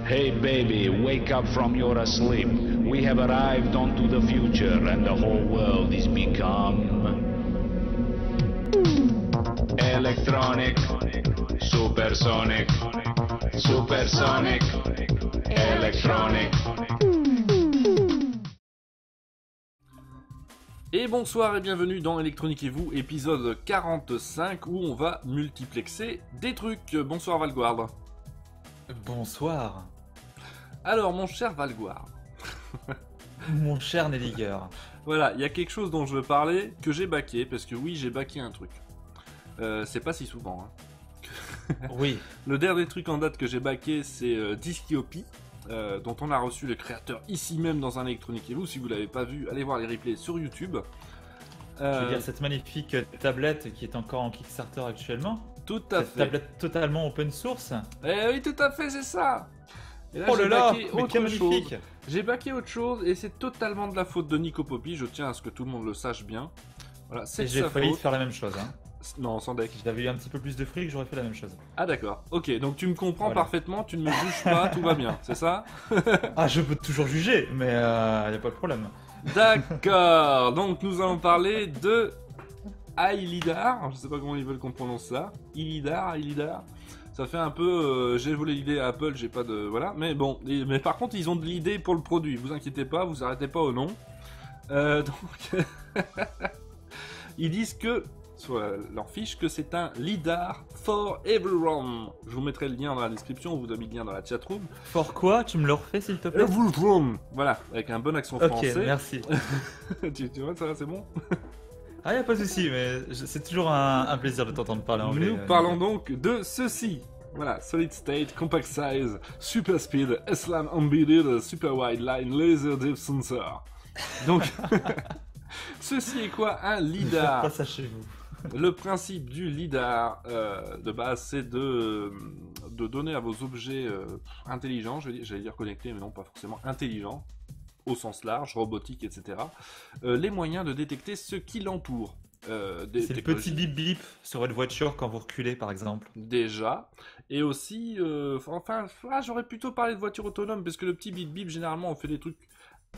Hey baby, wake up from your sleep. We have arrived onto the future and the whole world is become electronic, supersonic, supersonic, electronic. Et bonsoir et bienvenue dans Electronique et vous, épisode 45 où on va multiplexer des trucs. Bonsoir Valguard. Bonsoir. Alors mon cher Valguard. Mon cher Nelliger. Voilà, il y a quelque chose dont je veux parler que j'ai backé, parce que oui j'ai backé un truc. C'est pas si souvent. Hein. Oui. Le dernier truc en date que j'ai backé c'est Disciopi. Dont on a reçu le créateur ici même dans un Electronique et vous. Si vous l'avez pas vu, allez voir les replays sur YouTube. Je veux dire cette magnifique tablette qui est encore en Kickstarter actuellement. Tout à cette fait. Tablette totalement open source. Eh oui, tout à fait, c'est ça. Et là, Oh là là, backé mais autre quel chose. magnifique. J'ai backé autre chose et c'est totalement de la faute de Nico Poppy. Je tiens à ce que tout le monde le sache bien. Voilà, c'est Et de j'ai sa failli faute. faire la même chose. Hein. Non, sans deck. Si j'avais eu un petit peu plus de fric, j'aurais fait la même chose. Ah d'accord. Ok, donc tu me comprends Voilà. parfaitement, tu ne me juges pas, tout va bien, c'est ça? Ah, je peux toujours juger, mais y a pas de problème. D'accord. Donc nous allons parler de Ilidar. Je sais pas comment ils veulent qu'on prononce ça. Ilidar. Ça fait un peu, j'ai volé l'idée à Apple, j'ai pas de... Voilà, mais bon, mais par contre ils ont de l'idée pour le produit, vous inquiétez pas, vous arrêtez pas au nom. Donc, ils disent que, sur leur fiche, que c'est un lidar for everyone. Je vous mettrai le lien dans la description, on vous a mis le lien dans la chatroom. For quoi? Tu me le refais s'il te plaît? Everyone. Voilà, avec un bon accent Ok, français. merci. tu vois, ça va, c'est bon? Ah, y a pas de souci, mais c'est toujours un plaisir de t'entendre parler anglais. Nous parlons donc de ceci. Voilà, Solid State, Compact Size, Super Speed, SLAM Embedded, Super Wide Line, Laser Depth Sensor. Donc, ceci est quoi un Faites lidar? pas ça chez vous. Le principe du lidar de base, c'est de donner à vos objets intelligents, j'allais dire connectés, mais non, pas forcément intelligents, au sens large, robotique, etc., les moyens de détecter ce qui l'entoure. C'est le petit bip bip sur une voiture quand vous reculez par exemple. Déjà, et aussi, j'aurais plutôt parlé de voiture autonome, parce que le petit bip bip, généralement, on fait des trucs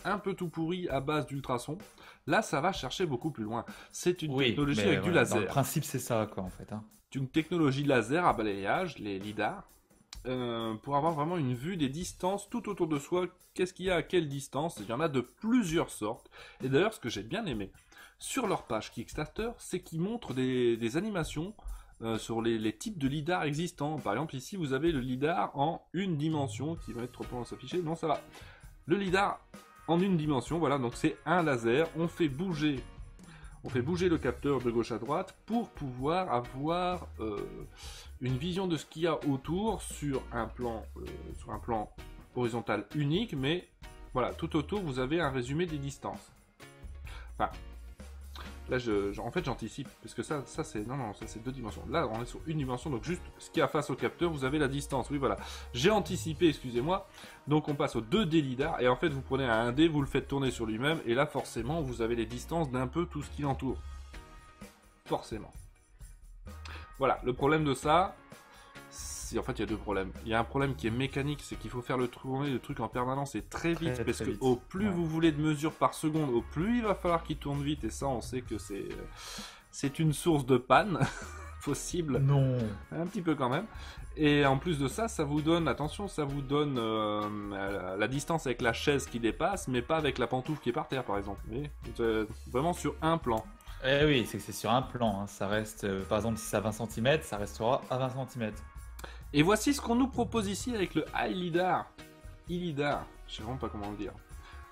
un peu tout pourris à base d'ultrasons. Là, ça va chercher beaucoup plus loin. C'est une technologie avec du laser. Dans le principe, c'est ça quoi en fait. Hein. Une technologie laser à balayage, les lidars, pour avoir vraiment une vue des distances tout autour de soi. Qu'est-ce qu'il y a à quelle distance? Il y en a de plusieurs sortes. Et d'ailleurs, ce que j'ai bien aimé sur leur page Kickstarter, c'est qu'ils montrent des animations sur les types de lidar existants. Par exemple, ici, vous avez le lidar en une dimension qui va être trop loin à s'afficher. Non, ça va. Le lidar en une dimension, voilà, donc c'est un laser. On fait bouger le capteur de gauche à droite pour pouvoir avoir une vision de ce qu'il y a autour sur un plan horizontal unique, mais voilà, tout autour vous avez un résumé des distances. Enfin, là en fait j'anticipe, parce que ça c'est ça c'est deux dimensions. Là on est sur une dimension, donc juste ce qu'il y a face au capteur, vous avez la distance. Oui voilà, j'ai anticipé, excusez-moi. Donc on passe au 2D lidar, et en fait vous prenez un 1D, vous le faites tourner sur lui-même, et là forcément vous avez les distances d'un peu tout ce qui l'entoure. Forcément. Voilà, le problème de ça, en fait il y a deux problèmes. Il y a un problème qui est mécanique, c'est qu'il faut faire tourner le truc en permanence et très vite, parce que au plus vous voulez de mesures par seconde, au plus il va falloir qu'il tourne vite, et ça on sait que c'est une source de panne possible. Non. Un petit peu quand même. Et en plus de ça, ça vous donne, attention, ça vous donne la distance avec la chaise qui dépasse, mais pas avec la pantoufle qui est par terre par exemple. Mais vraiment sur un plan. Eh oui, c'est sur un plan. Hein. Ça reste, par exemple, si c'est à 20 cm, ça restera à 20 cm. Et voici ce qu'on nous propose ici avec le Ilidar. Ilidar, je sais vraiment pas comment le dire.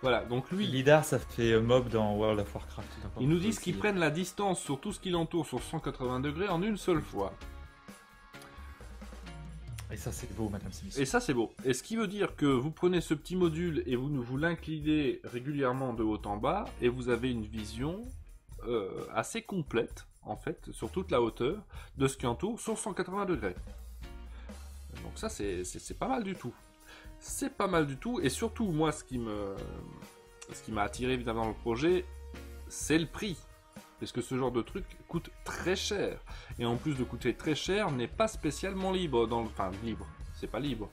Voilà, donc lui... Lidar, ça fait mob dans World of Warcraft. Ils nous disent qu'ils prennent la distance sur tout ce qui l'entoure sur 180 degrés en une seule fois. Et ça, c'est beau, madame Smith. Et ça, c'est beau. Et ce qui veut dire que vous prenez ce petit module et vous l'inclinez régulièrement de haut en bas, et vous avez une vision assez complète, en fait, sur toute la hauteur de ce qui entoure sur 180 degrés. Donc ça, c'est pas mal du tout. C'est pas mal du tout, et surtout, moi, ce qui m'a attiré évidemment dans le projet, c'est le prix. Parce que ce genre de truc coûte très cher. Et en plus de coûter très cher, n'est pas spécialement libre. Enfin, libre, c'est pas libre.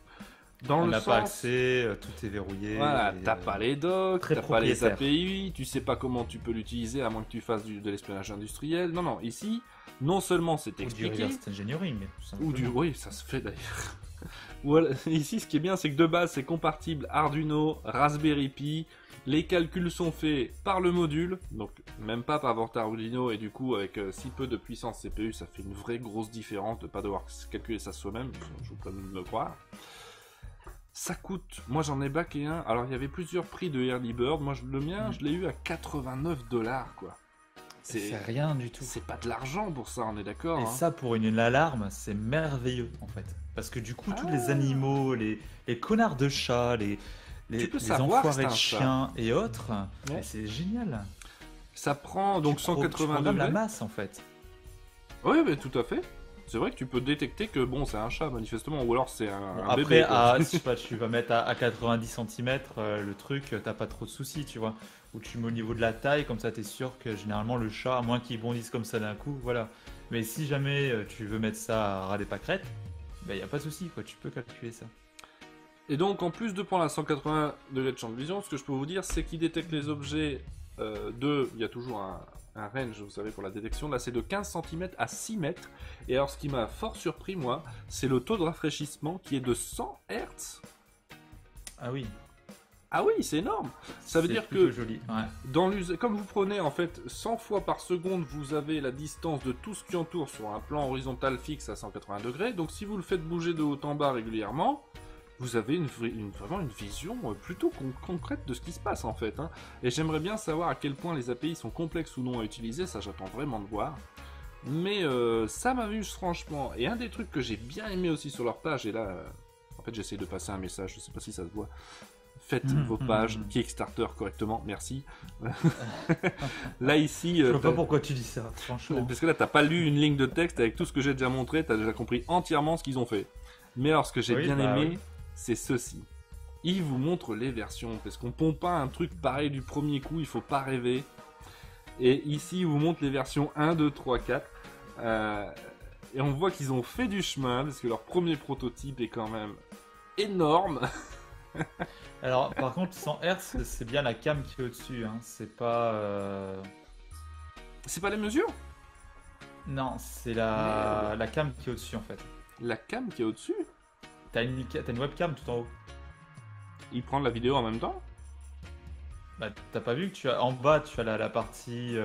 Dans On le n'a pas sens, accès, tout est verrouillé. voilà, et, t'as pas les docs, très t'as pas les propriétaire. API, tu sais pas comment tu peux l'utiliser à moins que tu fasses de l'espionnage industriel. Non, non, ici, non seulement c'est ou du expliqué, reverse engineering. Tout ou du... simplement. Oui, ça se fait d'ailleurs. Voilà. Ici, ce qui est bien, c'est que de base, c'est compatible Arduino, Raspberry Pi. Les calculs sont faits par le module, donc même pas par votre Arduino, et du coup, avec si peu de puissance CPU, ça fait une vraie grosse différence de pas devoir calculer ça soi-même, je vous prie de le croire. Ça coûte, moi j'en ai baqué un, alors il y avait plusieurs prix de Early Bird, moi le mien, je l'ai eu à 89 $ quoi. C'est rien du tout. C'est pas de l'argent pour ça, on est d'accord. Et hein. ça, pour une alarme, c'est merveilleux en fait. Parce que du coup, tous les Ah. animaux, les connards de chats, Tu peux les savoir que enfoirés c'est de un chat. chiens et autres, Ouais. mais c'est génial. Ça prend donc Tu 180 programmes la degrés. masse en fait. Oui, mais tout à fait. C'est vrai que tu peux détecter que bon, c'est un chat manifestement, ou alors c'est un, Bon, un après, bébé. quoi. je sais pas, tu vas mettre à 90 cm le truc, t'as pas trop de soucis, tu vois. Ou tu mets au niveau de la taille, comme ça t'es sûr que généralement le chat, à moins qu'il bondisse comme ça d'un coup, voilà. Mais si jamais tu veux mettre ça à ras des pâquerettes, ben y a pas de souci, quoi, tu peux calculer ça. Et donc en plus de prendre à 180 degrés de champ de vision, ce que je peux vous dire, c'est qu'il détecte les objets il y a toujours un range, vous savez, pour la détection. Là, c'est de 15 cm à 6 mètres. Et alors, ce qui m'a fort surpris, moi, c'est le taux de rafraîchissement qui est de 100 Hz. Ah oui, Ah oui, c'est énorme. Ça veut c'est dire plutôt que joli. Ouais. dans comme vous prenez en fait 100 fois par seconde, vous avez la distance de tout ce qui entoure sur un plan horizontal fixe à 180 degrés. Donc si vous le faites bouger de haut en bas régulièrement, vous avez vraiment une vision plutôt concrète de ce qui se passe en fait. hein. Et j'aimerais bien savoir à quel point les API sont complexes ou non à utiliser, ça j'attends vraiment de voir. Mais ça m'amuse franchement. Et un des trucs que j'ai bien aimé aussi sur leur page, et là, en fait j'essaie de passer un message, je sais pas si ça se voit. Faites vos pages Kickstarter correctement, merci. Là ici, Je vois pas pourquoi tu dis ça, franchement. parce que là t'as pas lu une ligne de texte avec tout ce que j'ai déjà montré, t'as déjà compris entièrement ce qu'ils ont fait. Mais alors ce que j'ai Oui, bien bah aimé, oui. c'est ceci. Ils vous montrent les versions, parce qu'on pompe pas un truc pareil du premier coup, il faut pas rêver. Et ici, ils vous montrent les versions 1, 2, 3, 4. Et on voit qu'ils ont fait du chemin, parce que leur premier prototype est quand même énorme. Alors, par contre, 100 Hz, c'est bien la cam qui est au-dessus, hein. C'est pas. C'est pas les mesures? Non, c'est Merde. la cam qui est au-dessus en fait. La cam qui est au-dessus, T'as une webcam tout en haut. il prend la vidéo en même temps? Bah, t'as pas vu que tu as en bas, tu as la partie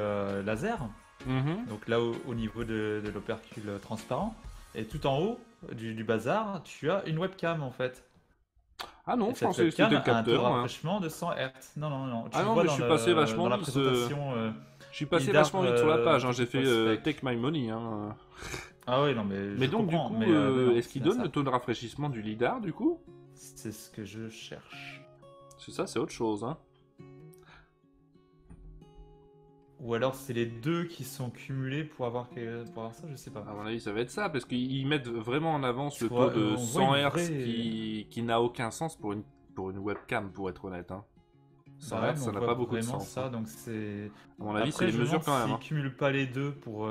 laser, donc là au niveau de l'opercule transparent, et tout en haut du bazar, tu as une webcam en fait. Ah non, Et je cette pensais que c'était webcam le a un taux de capteur. hein. rafraîchissement de 100 Hz. Non, non, non. Tu Ah le non, vois mais je suis passé vachement dans la vite, présentation. Je suis passé LiDAR, vachement vite sur la page, hein. J'ai fait spec. Take My Money. Hein. Ah oui, non, mais Mais je donc, du comprends, coup, mais, non, est-ce qu'il c'est donne ça. le taux de rafraîchissement du lidar, du coup? C'est ce que je cherche. Parce que ça, c'est autre chose. Hein. Ou alors c'est les deux qui sont cumulés pour avoir ça, je sais pas. À mon avis, ça va être ça, parce qu'ils mettent vraiment en avance le Ouais, taux de on voit 100 une Hz vraie- qui n'a aucun sens pour une webcam, pour être honnête. Hein. 100 Bah ouais, Hz, mais ça on n'a voit pas beaucoup de vraiment sens. ça, hein. donc c'est. À mon avis, Après, c'est les je me mesures demande quand même. s'ils Hein. cumulent pas les deux pour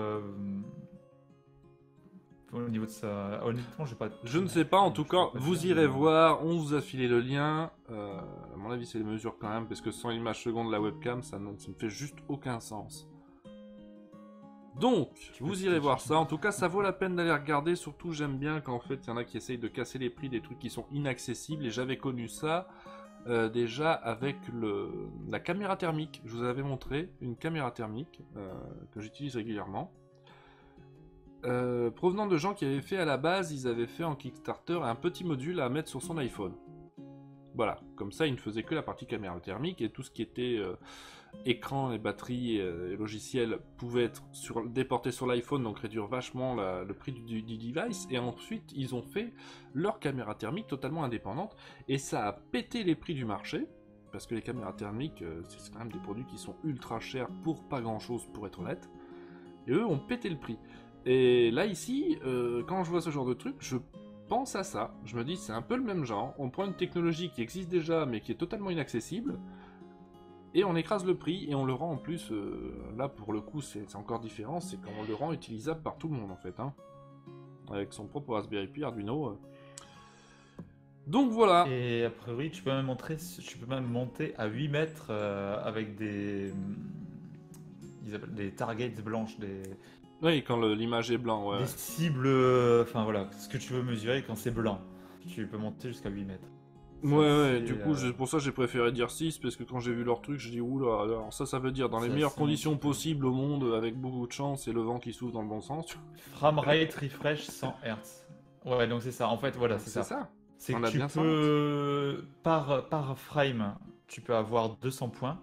au niveau de ça. Honnêtement, j'ai pas. Je ne sais pas, en tout Je peux cas, pas vous dire, irez mais- voir, on vous a filé le lien. À mon avis, c'est les mesures quand même, parce que sans image seconde de la webcam, ça ne fait juste aucun sens. Donc, vous irez voir ça. En tout cas, ça vaut la peine d'aller regarder. Surtout, j'aime bien qu'en fait, il y en a qui essayent de casser les prix des trucs qui sont inaccessibles. Et j'avais connu ça déjà avec la caméra thermique. Je vous avais montré une caméra thermique que j'utilise régulièrement. Provenant de gens qui avaient fait à la base, ils avaient fait en Kickstarter un petit module à mettre sur son iPhone. Voilà, comme ça, ils ne faisaient que la partie caméra thermique et tout ce qui était écran et batterie et logiciel pouvait être déporté sur l'iPhone, donc réduire vachement le prix du device. Et ensuite, ils ont fait leur caméra thermique totalement indépendante et ça a pété les prix du marché. Parce que les caméras thermiques, c'est quand même des produits qui sont ultra chers pour pas grand chose, pour être honnête. Et eux ont pété le prix. Et là, ici, quand je vois ce genre de truc, je pense à ça. Je me dis, c'est un peu le même genre. On prend une technologie qui existe déjà, mais qui est totalement inaccessible, et on écrase le prix, et on le rend en plus, là, pour le coup, c'est encore différent, c'est qu'on le rend utilisable par tout le monde, en fait. Hein. Avec son propre Raspberry Pi, Arduino. Donc voilà. Et a priori, tu peux même monter à 8 mètres avec ils appellent des targets blanches, Oui, quand l'image est blanc, ouais. des cibles, enfin voilà, ce que tu veux mesurer quand c'est blanc. Tu peux monter jusqu'à 8 mètres. Ouais, C'est ouais, assez, du coup, pour ça j'ai préféré dire 6, parce que quand j'ai vu leur truc, je dis oula, alors ça veut dire dans les C'est meilleures assez conditions monstrueux. possibles au monde, avec beaucoup de chance et le vent qui souffle dans le bon sens. Tu vois. Framerate refresh 100 Hz. Ouais, donc c'est ça. En fait, voilà, c'est C'est ça. ça. C'est On que a tu bien 100 Hz. peux, par frame, tu peux avoir 200 points.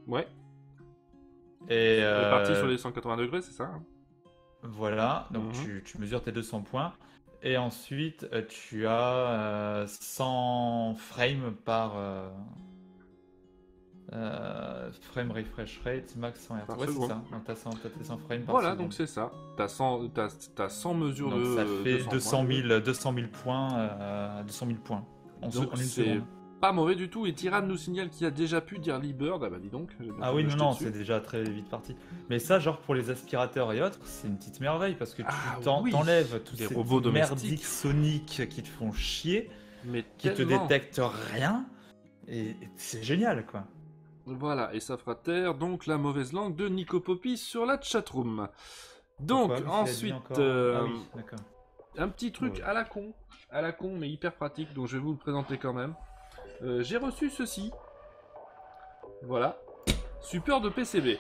Ouais. Et Réparti sur les 180 degrés, c'est ça, hein. voilà, donc Mhm. tu mesures tes 200 points. Et ensuite, tu as 100 frames par frame refresh rate, max 100 Hz. Par Ouais, c'est seconde. ça. Donc t'as tes 100 frames par Voilà, donc seconde. c'est ça. T'as 100 mesures Donc ça de fait 200 points. 200 000 points, 200 000 points Donc en une c'est seconde. pas mauvais du tout. Et Tyran nous signale qu'il a déjà pu dire Bird. Ah bah dis donc, j'ai bien Ah fait oui, de me non, jeter non, dessus. c'est déjà très vite parti. Mais ça, genre pour les aspirateurs et autres, c'est une petite merveille parce que Ah oui, t'enlèves tous les ces robots petits merdiques domestiques. soniques qui te font chier, Mais qui te tellement. détectent rien, et c'est génial, quoi. Voilà, et ça fera taire donc la mauvaise langue de Nico Poppy sur la chatroom. Donc Pourquoi? Qu'est-ce qu'il a dit ensuite, encore Ah oui, d'accord. un petit truc Ouais. à la con mais hyper pratique, donc je vais vous le présenter quand même. J'ai reçu ceci. Voilà, support de PCB.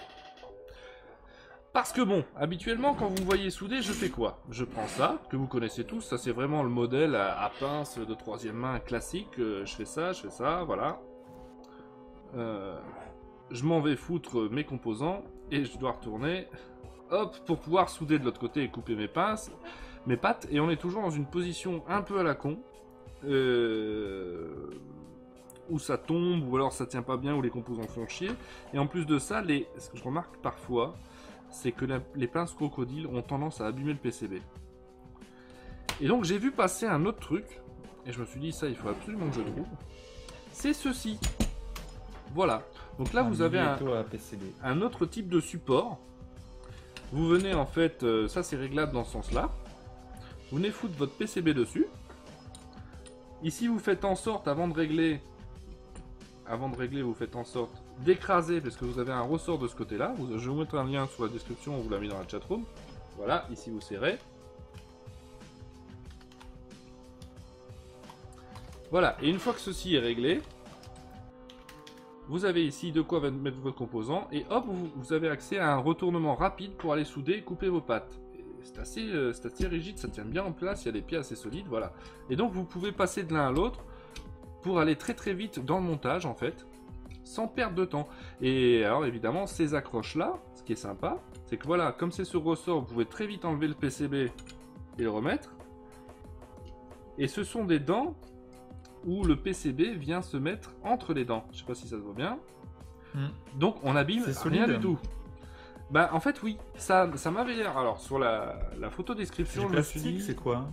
Parce que bon, habituellement quand vous me voyez souder, je fais quoi? Je prends ça, que vous connaissez tous, ça c'est vraiment le modèle à pince de troisième main classique. Je fais ça, voilà. Je m'en vais foutre mes composants et je dois retourner, hop, pour pouvoir souder de l'autre côté et couper mes pattes, et on est toujours dans une position un peu à la con, où ça tombe, ou alors ça tient pas bien, ou les composants font chier, et en plus de ça, ce que je remarque parfois, c'est que les pinces crocodiles ont tendance à abîmer le PCB. Et donc j'ai vu passer un autre truc, et je me suis dit, ça il faut absolument que je trouve, c'est ceci. Voilà. Donc là, vous avez Magnéto à PCB. un autre type de support. Vous venez en fait, ça c'est réglable dans ce sens-là. Vous venez foutre votre PCB dessus. Ici, vous faites en sorte, avant de régler, vous faites en sorte d'écraser, parce que vous avez un ressort de ce côté-là. Je vais vous mettre un lien sur la description, on vous l'a mis dans la chatroom. Voilà, ici vous serrez. Voilà, et une fois que ceci est réglé, vous avez ici de quoi mettre votre composant, et hop, vous avez accès à un retournement rapide pour aller souder et couper vos pattes. C'est assez rigide, ça tient bien en place, il y a des pieds assez solides, voilà. Et donc vous pouvez passer de l'un à l'autre pour aller très très vite dans le montage en fait, sans perdre de temps. Et alors évidemment, ces accroches-là, ce qui est sympa, c'est que voilà, comme c'est ce ressort, vous pouvez très vite enlever le PCB et le remettre. Et ce sont des dents où le PCB vient se mettre entre les dents. Je sais pas si ça se voit bien. Donc on abîme C'est rien solide. du tout. Bah en fait oui, ça m'avait l'air. Alors sur la photo C'est description, du je me suis plastique, dit... c'est quoi?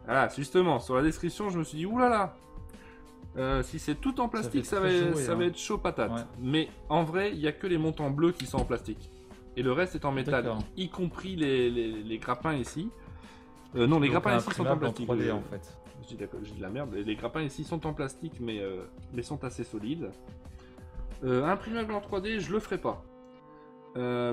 Ah justement, sur la description, je me suis dit oulala. Si c'est tout en plastique, fait très jouet, ça hein. va être chaud patate. Ouais. Mais en vrai, il n'y a que les montants bleus qui sont en plastique. Et le reste est en métal, D'accord. y compris les grappins ici. Non, les Donc, grappins un ici sont en imprimable plastique. 3D en fait. Je dis d'accord, j'ai de la merde. Les grappins ici sont en plastique, mais sont assez solides. Imprimable en 3D, je le ferai pas.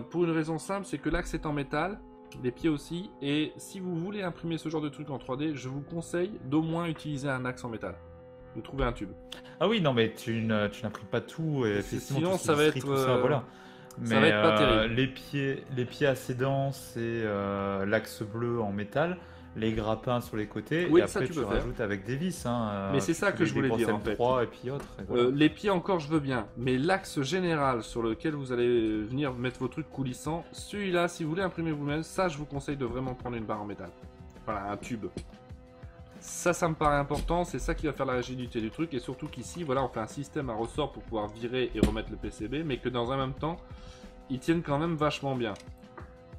Pour une raison simple, c'est que l'axe est en métal, les pieds aussi, et si vous voulez imprimer ce genre de truc en 3D, je vous conseille d'au moins utiliser un axe en métal. Vous trouvez un tube. Ah oui, non, mais tu n'imprimes pas tout, et effectivement, Sinon, tout ce qui ça va est string, être, tout ça, voilà. Mais ça va être pas terrible. les pieds assez denses et l'axe bleu en métal, les grappins sur les côtés, Oui, et ça, après tu tu peux faire. rajoutes avec des vis. Hein, Mais c'est tu ça fais que je voulais des dire, grosses en fait. M3 et puis autres. Et voilà. Les pieds encore je veux bien, mais l'axe général sur lequel vous allez venir mettre vos trucs coulissants, celui-là, si vous voulez imprimer vous-même, ça je vous conseille de vraiment prendre une barre en métal. Voilà, un tube. Ça me paraît important, c'est ça qui va faire la rigidité du truc, et surtout qu'ici, voilà, on fait un système à ressort pour pouvoir virer et remettre le PCB, mais que dans un même temps, ils tiennent quand même vachement bien.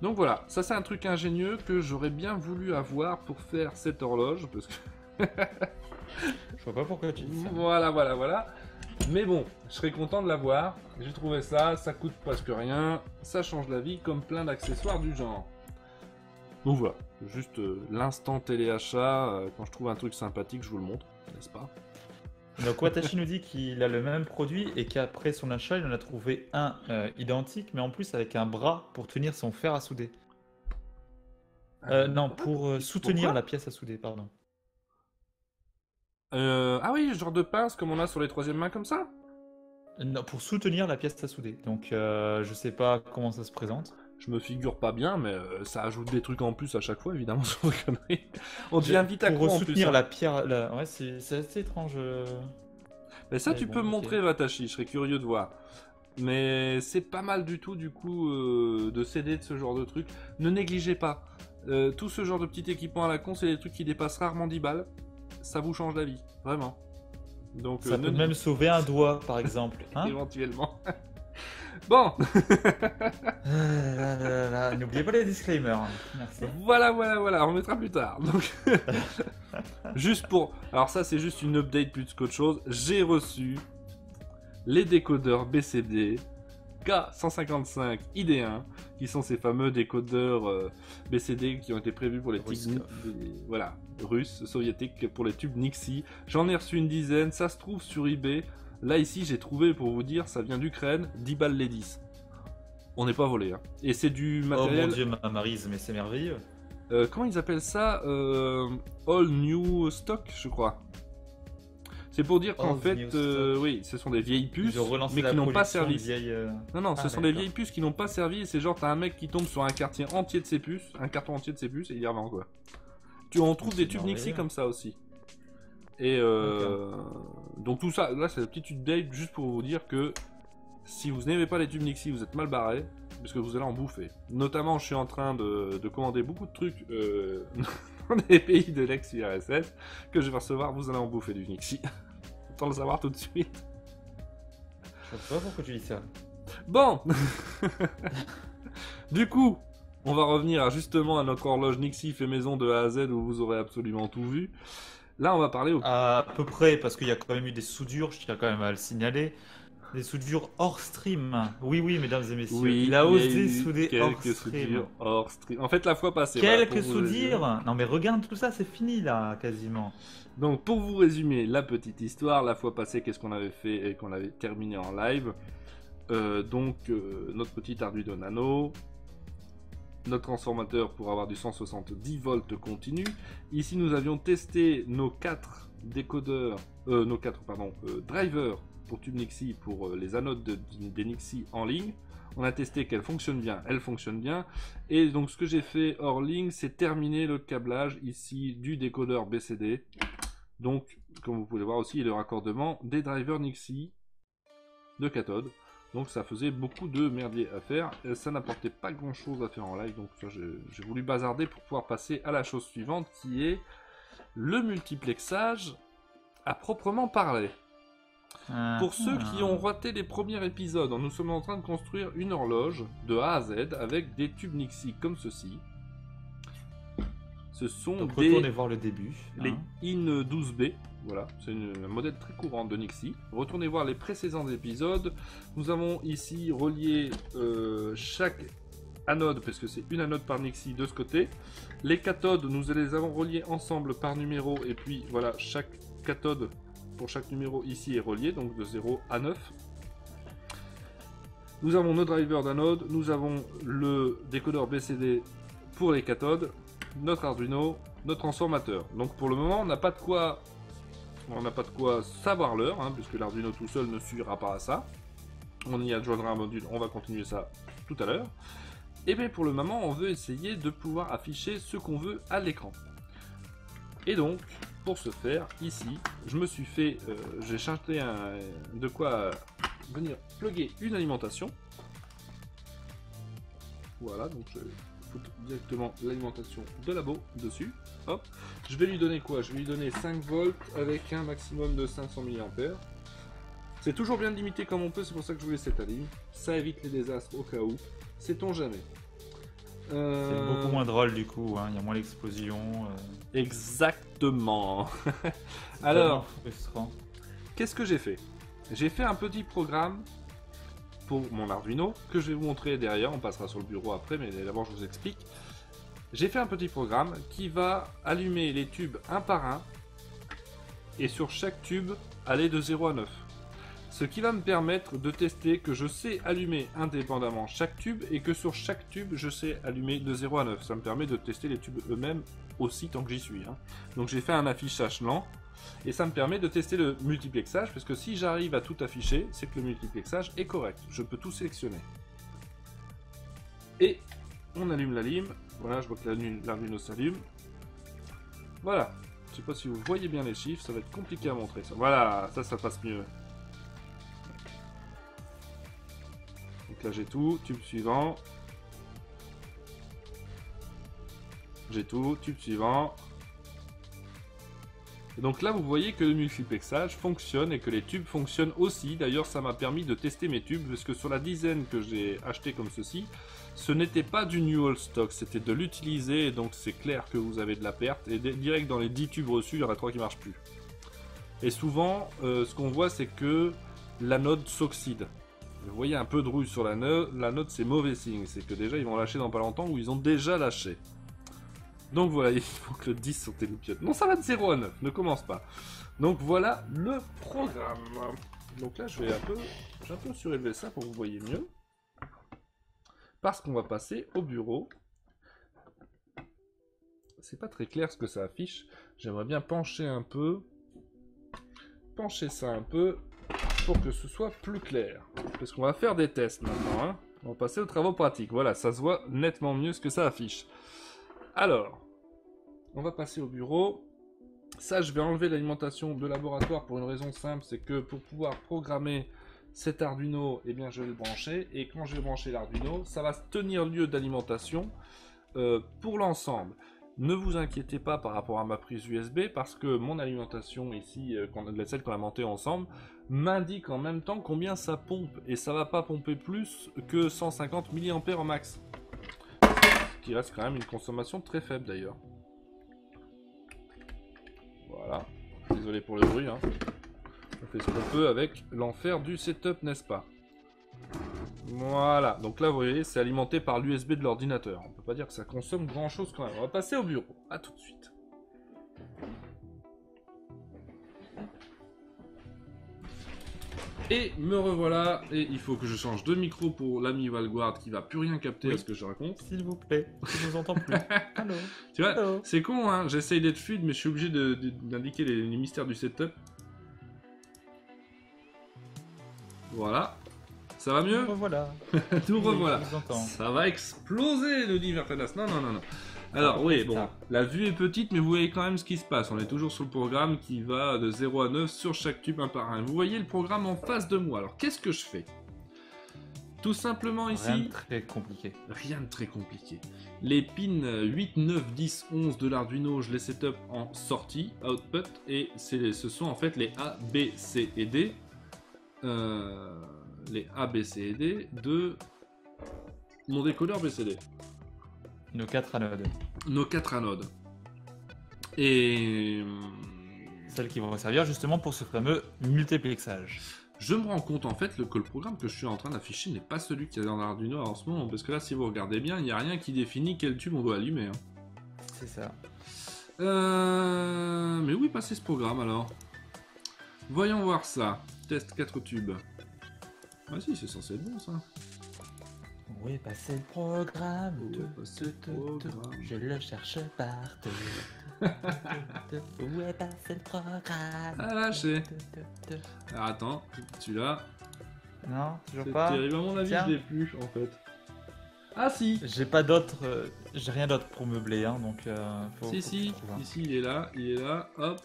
Donc voilà, ça c'est un truc ingénieux que j'aurais bien voulu avoir pour faire cette horloge, parce que... Je vois pas pourquoi tu dis ça. Voilà. Mais bon, je serais content de l'avoir. J'ai trouvé ça coûte presque rien, ça change la vie comme plein d'accessoires du genre. Donc voilà, juste l'instant téléachat, quand je trouve un truc sympathique, je vous le montre, n'est-ce pas? Donc Watashi nous dit qu'il a le même produit et qu'après son achat, il en a trouvé un identique, mais en plus avec un bras pour tenir son fer à souder. Non, pour soutenir Pourquoi la pièce à souder, pardon. Ah oui, genre de pince comme on a sur les troisième mains comme ça. Non, pour soutenir la pièce à souder. Donc je sais pas comment ça se présente. Je me figure pas bien, mais ça ajoute des trucs en plus à chaque fois, évidemment, sur les conneries. On devient vite accro Pour en plus. soutenir Hein. la pierre, ouais, c'est assez étrange. Mais ça, Ouais, tu bon, peux me ok. montrer, Watashi, je serais curieux de voir. Mais c'est pas mal du tout, du coup, de céder de ce genre de truc. Ne négligez pas. Tout ce genre de petit équipement à la con, c'est des trucs qui dépassent rarement 10 balles. Ça vous change la vie, vraiment. Donc, Ça peut même sauver un doigt, par exemple. Hein éventuellement. Bon, N'oubliez pas les disclaimers. Hein. Merci. voilà, on remettra plus tard. Donc, juste pour... Alors ça, c'est juste une update plus qu'autre chose. J'ai reçu les décodeurs BCD K155 ID1, qui sont ces fameux décodeurs BCD qui ont été prévus pour les tubes voilà, russes, soviétiques, pour les tubes Nixie. J'en ai reçu une dizaine, ça se trouve sur eBay. Là ici j'ai trouvé, pour vous dire, ça vient d'Ukraine, 10 balles les 10. On n'est pas volé, hein. Et c'est du Oh matériel... mon dieu, ma Maryse, mais c'est merveilleux. comment ils appellent ça All New Stock, je crois. C'est pour dire qu'en All fait, New Stock. oui, ce sont des vieilles puces, Ils ont relancé mais la qui n'ont pas production de servi. vieilles, Non, ce Ah, sont des d'accord. vieilles puces qui n'ont pas servi, et c'est genre, t'as un mec qui tombe sur un quartier entier de ses puces, un carton entier de ses puces, et il y revend, quoi. On trouve C'est des tubes merveilleux. Nixie comme ça aussi. Et donc tout ça, là c'est la petite update juste pour vous dire que si vous n'aimez pas les tubes Nixie, vous êtes mal barré, parce que vous allez en bouffer. Notamment, je suis en train de commander beaucoup de trucs dans des pays de l'ex-URSS que je vais recevoir, vous allez en bouffer du Nixie. Autant le savoir tout de suite. Je sais pas pourquoi tu dis ça. Bon Du coup, on va revenir justement à notre horloge Nixie fait maison de A à Z où vous aurez absolument tout vu. Là, on va parler au... À peu près, parce qu'il y a quand même eu des soudures, je tiens quand même à le signaler. Des soudures hors stream. Oui, oui, mesdames et messieurs. Oui, il a y osé eu souder hors quelques stream. soudures hors stream. En fait, la fois passée... Quelques voilà, pour vous résumer. soudures. Non mais regarde tout ça, c'est fini là, quasiment. Donc, pour vous résumer la petite histoire, la fois passée, qu'est-ce qu'on avait fait et qu'on avait terminé en live. Notre petit Arduino Nano, notre transformateur pour avoir du 170 volts continu. Ici, nous avions testé nos 4 décodeurs, drivers pour tube Nixie pour les anodes des Nixie en ligne. On a testé qu'elles fonctionnent bien, elles fonctionnent bien. Et donc, ce que j'ai fait hors ligne, c'est terminer le câblage ici du décodeur BCD. Donc, comme vous pouvez voir aussi, le raccordement des drivers Nixie de cathode. Donc ça faisait beaucoup de merdier à faire, ça n'apportait pas grand chose à faire en live, donc j'ai voulu bazarder pour pouvoir passer à la chose suivante qui est le multiplexage à proprement parler. Pour ceux qui ont raté les premiers épisodes, nous sommes en train de construire une horloge de A à Z avec des tubes Nixie comme ceci. Ce sont Donc des... retournez voir le début. les hein. IN 12B, voilà, c'est un modèle très courant de Nixie. Retournez voir les précédents épisodes. Nous avons ici relié chaque anode, parce que c'est une anode par Nixie de ce côté. Les cathodes, nous les avons reliés ensemble par numéro, et puis voilà, chaque cathode pour chaque numéro ici est relié, donc de 0 à 9. Nous avons nos drivers d'anode, nous avons le décodeur BCD pour les cathodes, notre Arduino, notre transformateur. Donc pour le moment, on n'a pas de quoi savoir l'heure, hein, puisque l'Arduino tout seul ne suffira pas à ça. On y adjoindra un module, on va continuer ça tout à l'heure. Et bien pour le moment, on veut essayer de pouvoir afficher ce qu'on veut à l'écran. Et donc, pour ce faire, ici, je me suis fait, j'ai cherché de quoi venir plugger une alimentation. Voilà, donc je foutre directement l'alimentation de labo dessus. Hop. Je vais lui donner quoi? Je vais lui donner 5 volts avec un maximum de 500 mAh. C'est toujours bien de limiter comme on peut, c'est pour ça que je voulais cette ligne. Ça évite les désastres au cas où. Sait-on jamais. C'est beaucoup moins drôle du coup, hein. Il y a moins l'explosion. Exactement. C'est Alors, tellement frustrant. qu'est-ce que j'ai fait? J'ai fait un petit programme pour mon Arduino que je vais vous montrer derrière. On passera sur le bureau après, mais d'abord je vous explique. J'ai fait un petit programme qui va allumer les tubes un par un et sur chaque tube, aller de 0 à 9. Ce qui va me permettre de tester que je sais allumer indépendamment chaque tube et que sur chaque tube, je sais allumer de 0 à 9. Ça me permet de tester les tubes eux-mêmes aussi tant que j'y suis. Hein. Donc j'ai fait un affichage lent et ça me permet de tester le multiplexage parce que si j'arrive à tout afficher, c'est que le multiplexage est correct. Je peux tout sélectionner. Et on allume la lime. Voilà, je vois que l'Arduino s'allume. Voilà. Je sais pas si vous voyez bien les chiffres, ça va être compliqué à montrer ça. Voilà, ça passe mieux. Donc là j'ai tout, tube suivant. J'ai tout, tube suivant. Et donc là vous voyez que le multiplexage fonctionne et que les tubes fonctionnent aussi. D'ailleurs ça m'a permis de tester mes tubes parce que sur la dizaine que j'ai acheté comme ceci, ce n'était pas du New Old Stock, c'était de l'utiliser et donc c'est clair que vous avez de la perte. Et direct dans les 10 tubes reçus, il y en a 3 qui ne marchent plus. Et souvent ce qu'on voit c'est que l'anode s'oxyde. Vous voyez un peu de rouille sur l'anode, c'est mauvais signe. C'est que déjà ils vont lâcher dans pas longtemps ou ils ont déjà lâché. Donc voilà, il faut que le 10 sur tes loupiottes. Non, ça va de 0 à 9, ne commence pas. Donc voilà le programme. Donc là, je vais un peu surélever ça pour que vous voyez mieux. Parce qu'on va passer au bureau. C'est pas très clair ce que ça affiche. J'aimerais bien pencher un peu. Pencher ça un peu pour que ce soit plus clair. Parce qu'on va faire des tests maintenant. Hein. On va passer aux travaux pratiques. Voilà, ça se voit nettement mieux ce que ça affiche. Alors, on va passer au bureau. Ça, je vais enlever l'alimentation de laboratoire pour une raison simple, c'est que pour pouvoir programmer cet Arduino, eh bien, je vais le brancher. Et quand je vais brancher l'Arduino, ça va tenir lieu d'alimentation pour l'ensemble. Ne vous inquiétez pas par rapport à ma prise USB, parce que mon alimentation ici, celle qu'on a montée ensemble, m'indique en même temps combien ça pompe. Et ça va pas pomper plus que 150 mA en max. Qui reste quand même une consommation très faible d'ailleurs. Voilà. Désolé pour le bruit. Hein. On fait ce qu'on peut avec l'enfer du setup, n'est-ce pas? Voilà. Donc là, vous voyez, c'est alimenté par l'USB de l'ordinateur. On peut pas dire que ça consomme grand-chose quand même. On va passer au bureau. A tout de suite. Et me revoilà, et il faut que je change de micro pour l'ami Valguard qui va plus rien capter à ce que je raconte. S'il vous plaît, je ne vous entends plus. Allô. Tu vois, c'est con, hein, j'essaye d'être fluide, mais je suis obligé d'indiquer les mystères du setup. Voilà. Ça va mieux? Nous revoilà. Nous revoilà. Oui, ça va exploser, nous dit Vertanas. Non. Alors oui, bon, la vue est petite, mais vous voyez quand même ce qui se passe. On est toujours sur le programme qui va de 0 à 9 sur chaque tube un par un. Vous voyez le programme en face de moi. Alors qu'est-ce que je fais? Tout simplement ici... Rien de très compliqué. Rien de très compliqué. Les pins 8, 9, 10, 11 de l'Arduino, je les setup en sortie, output, et ce sont en fait les A, B, C et D. Les A, B, C et D de mon décodeur BCD. Nos 4 anodes. Nos 4 anodes. Et... celles qui vont servir justement pour ce fameux multiplexage. Je me rends compte en fait que le programme que je suis en train d'afficher n'est pas celui qu'il y a dans l'Arduino en ce moment. Parce que là, si vous regardez bien, il n'y a rien qui définit quel tube on doit allumer. Hein. C'est ça. Mais où est passé ce programme alors? Voyons voir ça. Test 4 tubes. Ah si, c'est censé être bon ça. Où est passé le programme? Où est passé le programme? Je le cherche partout. Où est passé le programme? Ah lâché. Alors attends, celui-là. Non, toujours C'est pas. terrible, à mon avis, Tiens. je l'ai plus en fait. Ah si. J'ai pas d'autre, j'ai rien d'autre pour meubler, hein, donc faut Si, que je trouve, hein. ici il est là, hop,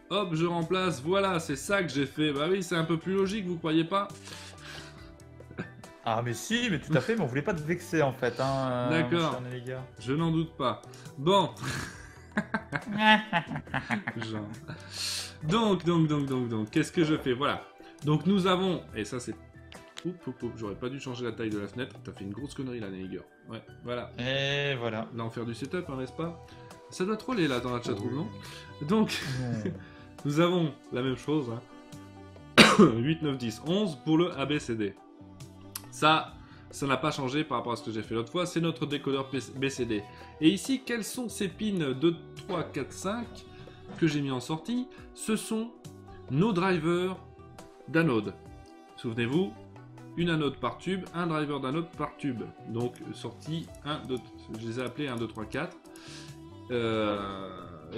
hop, je remplace, voilà, c'est ça que j'ai fait. Bah oui, c'est un peu plus logique, vous croyez pas? Ah mais si, mais tout à fait, mais on voulait pas te vexer en fait, hein. D'accord. Les gars. Je n'en doute pas. Bon. Genre. Donc, qu'est-ce que je fais? Voilà. Donc nous avons, et ça c'est... Oups, j'aurais pas dû changer la taille de la fenêtre, t'as fait une grosse connerie là, Neiger. Ouais, voilà. Et voilà. L'enfer du setup, hein, n'est-ce pas? Ça doit troller là dans la chatroom, non? Donc, nous avons la même chose, hein. 8, 9, 10, 11 pour le ABCD. Ça n'a pas changé par rapport à ce que j'ai fait l'autre fois, c'est notre décodeur BCD. Et ici, quels sont ces pins 2, 3, 4, 5 que j'ai mis en sortie? Ce sont nos drivers d'anode. Souvenez-vous, une anode par tube, un driver d'anode par tube. Donc sortie 1, 2, je les ai appelés 1, 2, 3, 4.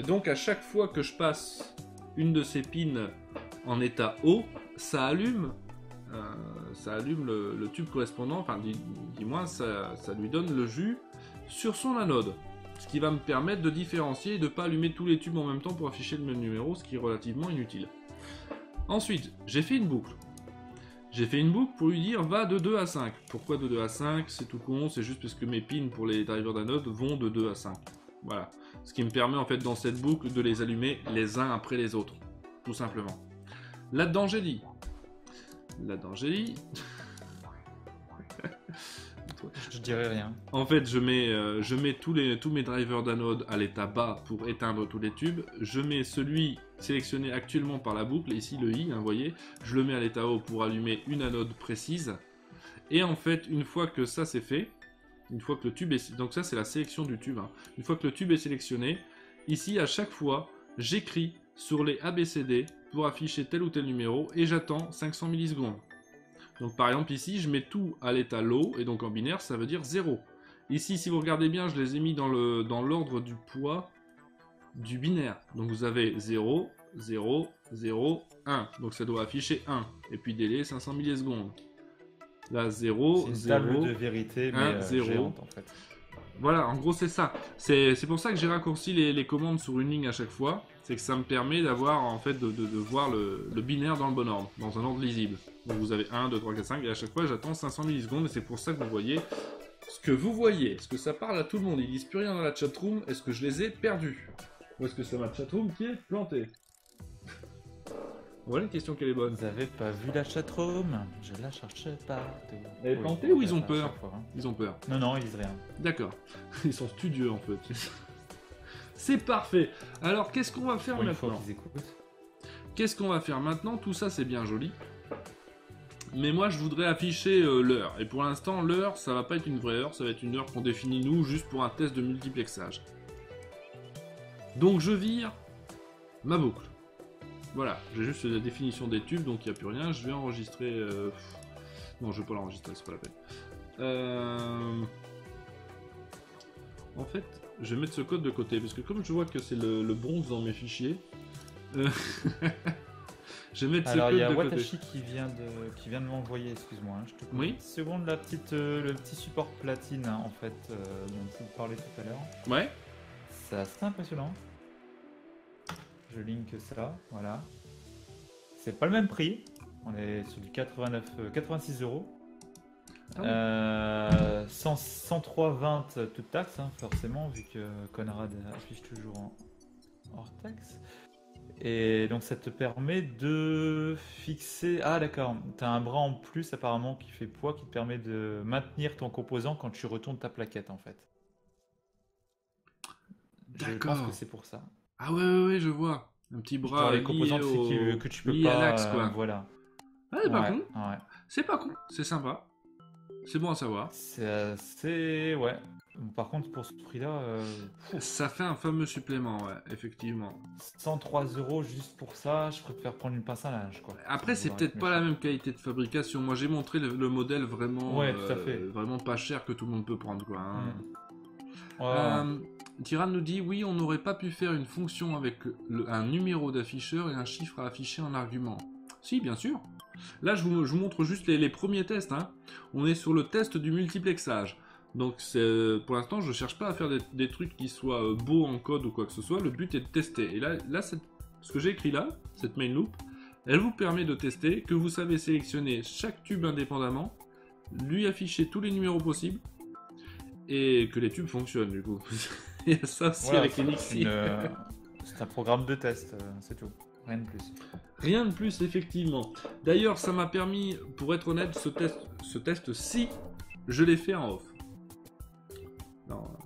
Donc à chaque fois que je passe une de ces pins en état haut, ça allume le tube correspondant, enfin du moins ça lui donne le jus sur son anode. Ce qui va me permettre de différencier et de ne pas allumer tous les tubes en même temps pour afficher le même numéro, ce qui est relativement inutile. Ensuite, j'ai fait une boucle. J'ai fait une boucle pour lui dire va de 2 à 5. Pourquoi de 2 à 5? C'est tout con, c'est juste parce que mes pins pour les drivers d'anode vont de 2 à 5. Voilà. Ce qui me permet en fait dans cette boucle de les allumer les uns après les autres. Tout simplement. Là-dedans j'ai dit. Je dirais rien. En fait, je mets tous mes drivers d'anode à l'état bas pour éteindre tous les tubes. Je mets celui sélectionné actuellement par la boucle, ici le I, vous voyez. Je le mets à l'état haut pour allumer une anode précise. Et en fait, une fois que ça c'est fait, une fois que le tube est... Donc ça c'est la sélection du tube. Une fois que le tube est sélectionné, ici à chaque fois, j'écris sur les ABCD pour afficher tel ou tel numéro et j'attends 500 millisecondes. Donc par exemple ici, je mets tout à l'état low, et donc en binaire, ça veut dire 0. Ici, si vous regardez bien, je les ai mis dans l'ordre du poids du binaire. Donc vous avez 0, 0, 0, 1. Donc ça doit afficher 1. Et puis délai 500 millisecondes. Là, 0, 0, table de vérité, mais 1, 0. géante, en fait. Voilà, en gros c'est ça. C'est pour ça que j'ai raccourci les commandes sur une ligne à chaque fois. C'est que ça me permet d'avoir en fait de voir le binaire dans le bon ordre, dans un ordre lisible. Donc vous avez 1, 2, 3, 4, 5 et à chaque fois j'attends 500 millisecondes et c'est pour ça que vous voyez ce que vous voyez. Est-ce que ça parle à tout le monde? Ils disent plus rien dans la chatroom. Est-ce que je les ai perdus? Ou est-ce que c'est ma chatroom qui est plantée? Voilà une question qui est bonne. Vous avez pas vu la chatroom? Je la cherchais partout. Elle est plantée ou ils ont peur? Ils ont peur. Non, non, ils disent rien. D'accord. Ils sont studieux en fait. C'est parfait. Alors qu'est-ce qu'on va faire Pour une fois maintenant? qu'ils écoutent. Qu'est-ce qu'on va faire maintenant? Tout ça c'est bien joli. Mais moi je voudrais afficher l'heure. Et pour l'instant l'heure ça va pas être une vraie heure. Ça va être une heure qu'on définit nous juste pour un test de multiplexage. Donc je vire ma boucle. Voilà, j'ai juste la définition des tubes, donc il n'y a plus rien. Je vais enregistrer... Non, je ne vais pas l'enregistrer, c'est pas la peine. En fait, je vais mettre ce code de côté, parce que comme je vois que c'est le bronze dans mes fichiers, je vais mettre ce code de côté. Alors, il y a Watashi qui vient de m'envoyer, excuse-moi, je te coupe Oui. une seconde, le petit support platine, en fait, dont tu parlais tout à l'heure. Ouais. C'est assez impressionnant. Je link ça, voilà. C'est pas le même prix. On est sur du 86 €. 103,20 toute taxe, forcément, vu que Conrad affiche toujours en hors taxe. Et donc ça te permet de fixer... Ah d'accord, tu as un bras en plus apparemment qui fait poids, qui te permet de maintenir ton composant quand tu retournes ta plaquette en fait. Je pense que c'est pour ça. Ah ouais, je vois. Un petit bras les composants que tu peux pas... à l'axe, quoi. Voilà. Ah, c'est pas con. Ouais. C'est pas con, c'est sympa. C'est bon à savoir. C'est... Ouais. Par contre, pour ce prix-là... Ça fait un fameux supplément, ouais, effectivement. 103 € juste pour ça, je préfère prendre une pince à linge, quoi. Après, c'est peut-être pas la même qualité de fabrication. Moi, j'ai montré le modèle vraiment, tout à fait. vraiment pas cher que tout le monde peut prendre, quoi. Tyran nous dit, oui, on n'aurait pas pu faire une fonction avec un numéro d'afficheur et un chiffre à afficher en argument. Si, bien sûr. Là, je vous montre juste les premiers tests. On est sur le test du multiplexage. Donc, pour l'instant, je ne cherche pas à faire des trucs qui soient beaux en code ou quoi que ce soit. Le but est de tester. Et là ce que j'ai écrit là, cette main loop, elle vous permet de tester que vous savez sélectionner chaque tube indépendamment, lui afficher tous les numéros possibles, et que les tubes fonctionnent, du coup. Il y a ça aussi avec les Nixie. C'est un programme de test, c'est tout. Rien de plus. Rien de plus, effectivement. D'ailleurs, ça m'a permis, pour être honnête, ce test-ci, je l'ai fait en off.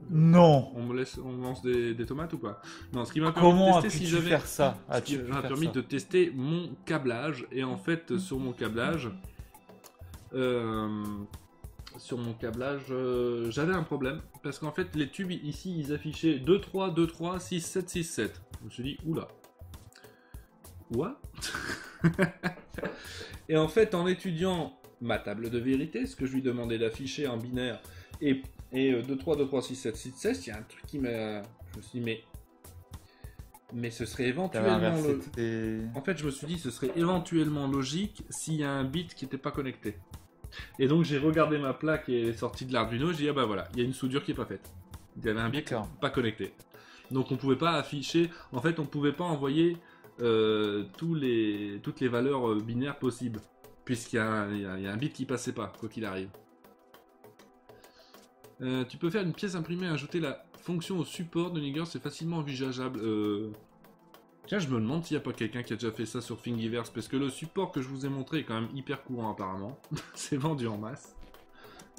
Non. On lance des tomates ou pas? Non, ce qui m'a permis de tester, faire ça? Ce qui m'a permis de tester mon câblage. Et en fait, sur mon câblage, j'avais un problème. Parce qu'en fait, les tubes ici, ils affichaient 2, 3, 2, 3, 6, 7, 6, 7. Je me suis dit, oula. What? Et en fait, en étudiant ma table de vérité, ce que je lui demandais d'afficher en binaire, et 2, 3, 2, 3, 6, 7, 6, 16, il y a un truc qui m'a... Je me suis dit, mais ce serait T'avais éventuellement... inversé tes... En fait, je me suis dit, ce serait éventuellement logique s'il y a un bit qui n'était pas connecté. Et donc, j'ai regardé ma plaque et est sortie de l'Arduino, j'ai dit, ah bah voilà, il y a une soudure qui n'est pas faite. Il y avait un bit D'accord. pas connecté. Donc, on pouvait pas afficher... En fait, on pouvait pas envoyer toutes les valeurs binaires possibles. Puisqu'il y a un bit qui passait pas, quoi qu'il arrive. Tu peux faire une pièce imprimée et ajouter la fonction au support de Niger, c'est facilement envisageable. Tiens, je me demande s'il n'y a pas quelqu'un qui a déjà fait ça sur Thingiverse, parce que le support que je vous ai montré est quand même hyper courant apparemment. C'est vendu en masse.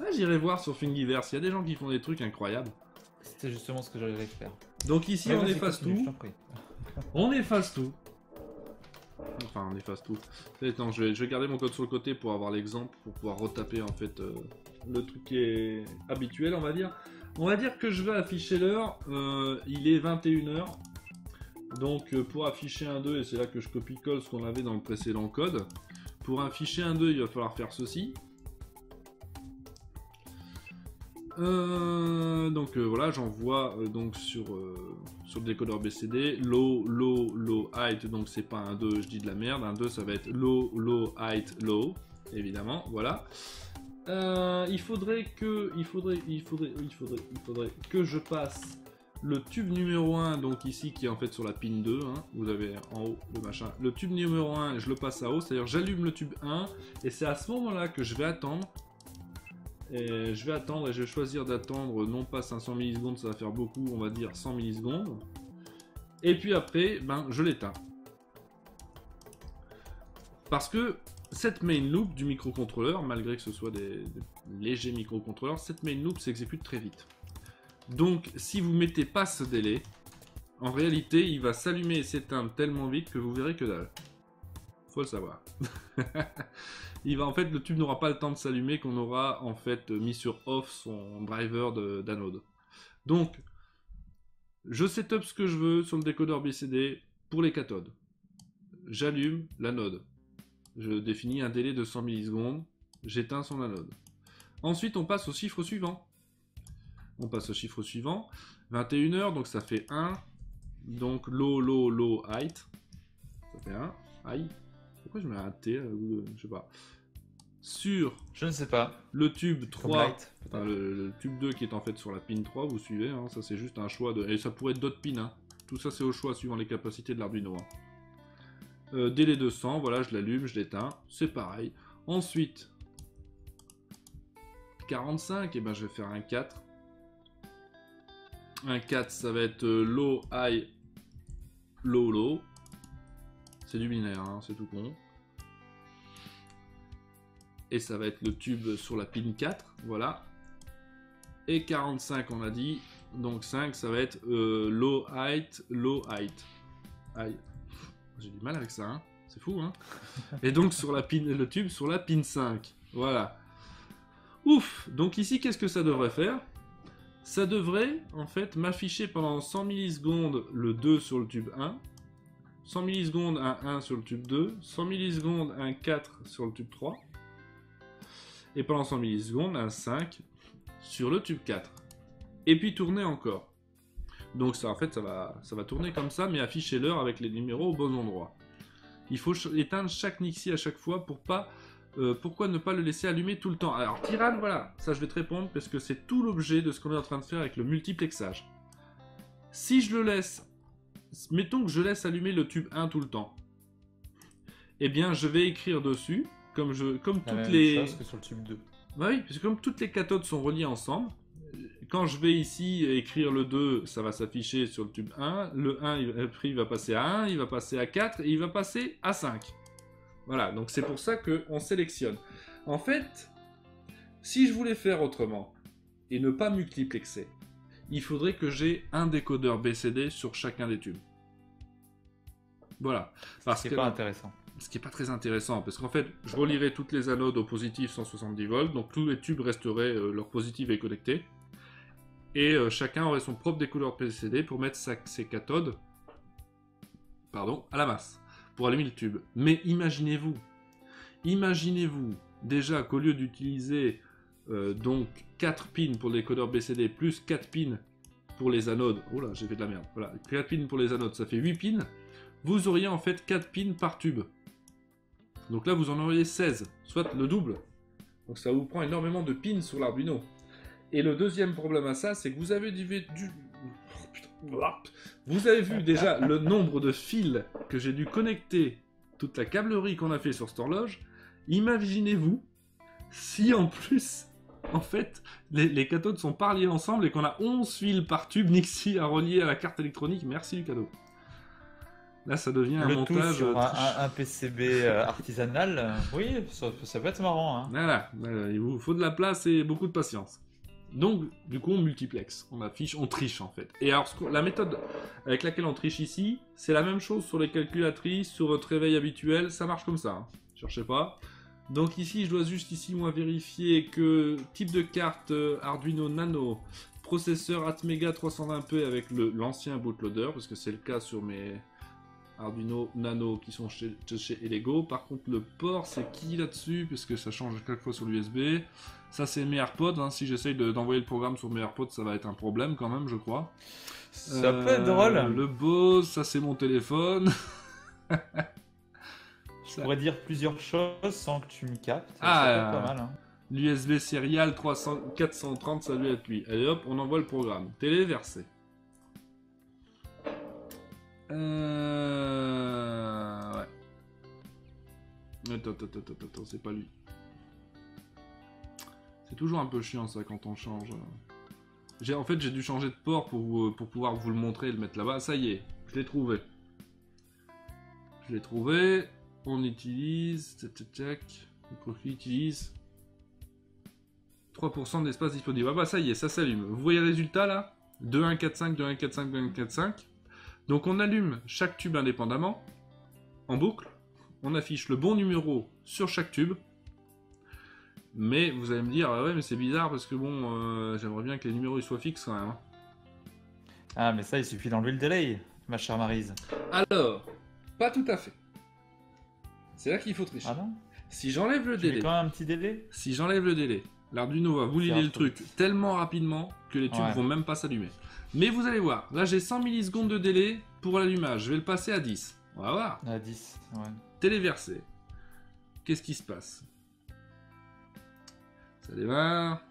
Ah, j'irai voir sur Thingiverse, il y a des gens qui font des trucs incroyables. C'était justement ce que j'allais faire. Donc ici, Ouais, on vas-y, efface continue, je tout. t'en prie. On efface tout. Enfin, on efface tout. Attends, je vais garder mon code sur le côté pour avoir l'exemple, pour pouvoir retaper en fait le truc qui est habituel, on va dire. On va dire que je vais afficher l'heure. Il est 21h. Donc pour afficher un 2, et c'est là que je copie-colle ce qu'on avait dans le précédent code. Pour afficher un 2, il va falloir faire ceci. Voilà, j'envoie donc sur le décodeur BCD low height, donc c'est pas un 2, je dis de la merde, un 2 ça va être low height low, évidemment, voilà. Il faudrait que je passe le tube numéro 1, donc ici qui est en fait sur la pin 2, hein, vous avez en haut le machin, le tube numéro 1 je le passe à haut, c'est-à-dire j'allume le tube 1 et c'est à ce moment là que je vais attendre. Et je vais choisir d'attendre non pas 500 millisecondes, ça va faire beaucoup, on va dire 100 millisecondes. Et puis après, je l'éteins. Parce que cette main loop du microcontrôleur, malgré que ce soit des légers microcontrôleurs, cette main loop s'exécute très vite. Donc si vous mettez pas ce délai, en réalité il va s'allumer et s'éteindre tellement vite que vous verrez que dalle. Faut le savoir. En fait, le tube n'aura pas le temps de s'allumer qu'on aura en fait mis sur off son driver d'anode. Donc, je setup ce que je veux sur le décodeur BCD pour les cathodes. J'allume l'anode. Je définis un délai de 100 millisecondes. J'éteins son anode. Ensuite, on passe au chiffre suivant. 21h, donc ça fait 1. Donc, low height. Ça fait 1. Aïe. Pourquoi je mets un T je sais pas. Sur Je ne sais pas. le tube 3, Light, enfin, le tube 2 qui est en fait sur la pin 3, vous suivez, hein, ça c'est juste un choix de... Et ça pourrait être d'autres pins, hein. Tout ça c'est au choix suivant les capacités de l'Arduino. Délai 200, voilà, je l'allume, je l'éteins, c'est pareil. Ensuite, 45, et ben je vais faire un 4. Un 4, ça va être low, high, low. C'est du binaire, hein, c'est tout con. Et ça va être le tube sur la pin 4, voilà. Et 45 on a dit, donc 5 ça va être low height. Aïe, j'ai du mal avec ça, hein. C'est fou, hein. Et donc sur la pin, le tube sur la pin 5, voilà. Ouf, donc ici qu'est-ce que ça devrait faire? Ça devrait en fait m'afficher pendant 100 millisecondes le 2 sur le tube 1, 100 millisecondes un 1 sur le tube 2, 100 millisecondes un 4 sur le tube 3, et pendant 100 millisecondes, un 5 sur le tube 4. Et puis tourner encore. Donc ça, en fait, ça va tourner comme ça, mais afficher l'heure avec les numéros au bon endroit. Il faut éteindre chaque Nixie à chaque fois pour pas... pourquoi ne pas le laisser allumer tout le temps? Alors, Tyrann, voilà, ça je vais te répondre, parce que c'est tout l'objet de ce qu'on est en train de faire avec le multiplexage. Si je le laisse... Mettons que je laisse allumer le tube 1 tout le temps. Eh bien, je vais écrire dessus... Comme toutes les chose que sur le tube 2. Bah oui, parce que comme toutes les cathodes sont reliées ensemble, quand je vais ici écrire le 2, ça va s'afficher sur le tube 1, le 1 il va passer à 1, il va passer à 4 et il va passer à 5. Voilà, donc c'est pour ça qu'on sélectionne. En fait, si je voulais faire autrement et ne pas multiplexer, il faudrait que j'ai un décodeur BCD sur chacun des tubes. Voilà. Parce C'est que pas intéressant. Ce qui n'est pas très intéressant, parce qu'en fait, je relierai toutes les anodes au positif 170 volts, donc tous les tubes resteraient, leur positif est connecté, et chacun aurait son propre décodeur PCD pour mettre ses cathodes à la masse. pour allumer le tube. Mais imaginez-vous déjà qu'au lieu d'utiliser donc 4 pins pour le décodeur BCD plus 4 pins pour les anodes, oh là j'ai fait de la merde, voilà, 4 pins pour les anodes, ça fait 8 pins, vous auriez en fait 4 pins par tube. Donc là vous en auriez 16, soit le double. Donc ça vous prend énormément de pins sur l'Arduino. Et le deuxième problème à ça, c'est que vous avez vous avez vu déjà le nombre de fils que j'ai dû connecter, toute la câblerie qu'on a fait sur cette horloge. Imaginez-vous si en plus, en fait, les cathodes sont pas reliées ensemble et qu'on a 11 fils par tube Nixie à relier à la carte électronique. Merci du cadeau. Là, ça devient un montage... Le tout sur un PCB artisanal, oui, ça peut être marrant. Hein. Voilà, il vous faut de la place et beaucoup de patience. Donc, du coup, on multiplexe, on affiche, on triche en fait. Et alors, la méthode avec laquelle on triche ici, c'est la même chose sur les calculatrices, sur votre réveil habituel, ça marche comme ça. Hein. Cherchez pas. Donc ici, je dois juste ici, moi, vérifier que type de carte Arduino Nano, processeur Atmega 320p avec l'ancien bootloader, parce que c'est le cas sur mes Arduino Nano qui sont chez Elego. Par contre, le port, c'est qui là-dessus? Parce que ça change chaque fois sur l'USB. Ça, c'est mes AirPods. Hein. Si j'essaye d'envoyer le programme sur mes AirPods, ça va être un problème quand même, je crois. Ça peut être drôle. Le Bose, ça, c'est mon téléphone. Je pourrais dire plusieurs choses sans que tu me captes. Ah, ça peut être pas mal. Hein. L'USB Serial 430, ça doit être lui. Allez hop, on envoie le programme. Téléversé. Ouais. Attends, c'est pas lui. C'est toujours un peu chiant ça quand on change. En fait, j'ai dû changer de port pour pouvoir vous le montrer et le mettre là-bas. Ça y est, je l'ai trouvé. On utilise... Le profil utilise 3% d'espace disponible. Ah bah ça y est, ça s'allume. Vous voyez le résultat là? 2145, 2145, 2145. Donc on allume chaque tube indépendamment, en boucle. On affiche le bon numéro sur chaque tube. Mais vous allez me dire, ah ouais mais c'est bizarre parce que bon, j'aimerais bien que les numéros ils soient fixes quand même. Hein. Ah mais ça il suffit d'enlever le délai, ma chère Maryse. Alors, pas tout à fait. C'est là qu'il faut tricher. Ah non? Si j'enlève le délai... quand même un petit délai? Si j'enlève le délai, l'Arduino va vous lier le truc tellement rapidement que les tubes vont même pas s'allumer. Mais vous allez voir, là j'ai 100 millisecondes de délai pour l'allumage. Je vais le passer à 10. On va voir. À 10, ouais. Téléversé. Qu'est-ce qui se passe? Ça démarre.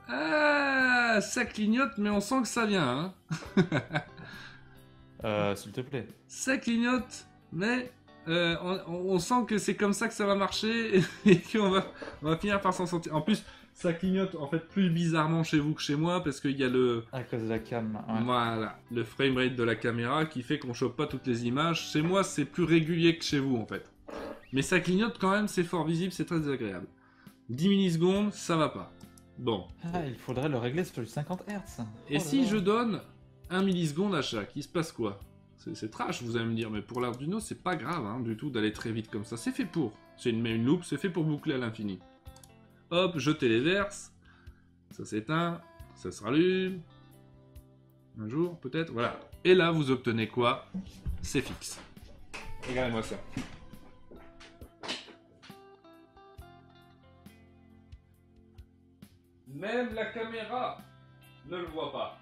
Ah, ça clignote, mais on sent que ça vient. Hein. S'il te plaît. Ça clignote, mais on sent que c'est comme ça que ça va marcher et qu'on va finir par s'en sortir. En plus, ça clignote en fait plus bizarrement chez vous que chez moi parce qu'il y a le... À cause de la cam. Ouais. Voilà, le framerate de la caméra qui fait qu'on chope pas toutes les images. Chez moi, c'est plus régulier que chez vous en fait. Mais ça clignote quand même, c'est fort visible, c'est très désagréable. 10 millisecondes, ça va pas. Bon. Ah, il faudrait le régler sur du 50 Hz. Et si je donne 1 milliseconde à chaque, il se passe quoi? C'est trash, vous allez me dire, mais pour l'Arduino, c'est pas grave hein, du tout d'aller très vite comme ça. C'est fait pour. C'est une loupe, c'est fait pour boucler à l'infini. Hop, je téléverse. Ça s'éteint, ça se rallume. Un jour, peut-être, voilà. Et là, vous obtenez quoi? C'est fixe. Regardez-moi ça. Même la caméra ne le voit pas.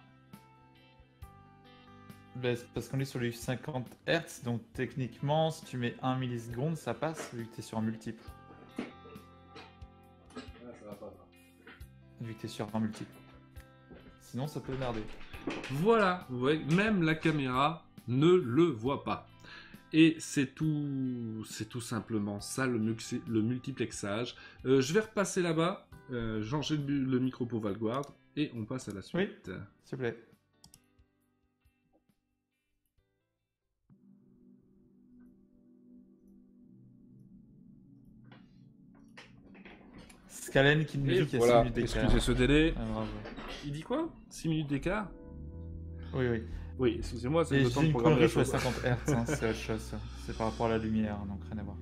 Ben, c'est parce qu'on est sur les 50 Hz, donc techniquement, si tu mets 1 milliseconde, ça passe vu que tu es sur un multiple. Ah, ça va pas. Vu que tu es sur un multiple. Sinon, ça peut merder. Voilà, vous voyez, même la caméra ne le voit pas. Et c'est tout simplement ça le multiplexage. Je vais repasser là-bas, changer le micro pour Valguard et on passe à la suite. Oui, s'il te plaît. Scalen qui nous dit qu'il y a 6 minutes d'écart. Excusez ce délai. Ah, bravo. Il dit quoi? 6 minutes d'écart? Oui, oui. Oui, excusez-moi, c'est Et le temps j'ai de une programmer la connerie sur les chose. 50 Hz, hein, c'est autre chose. C'est par rapport à la lumière, donc rien à voir.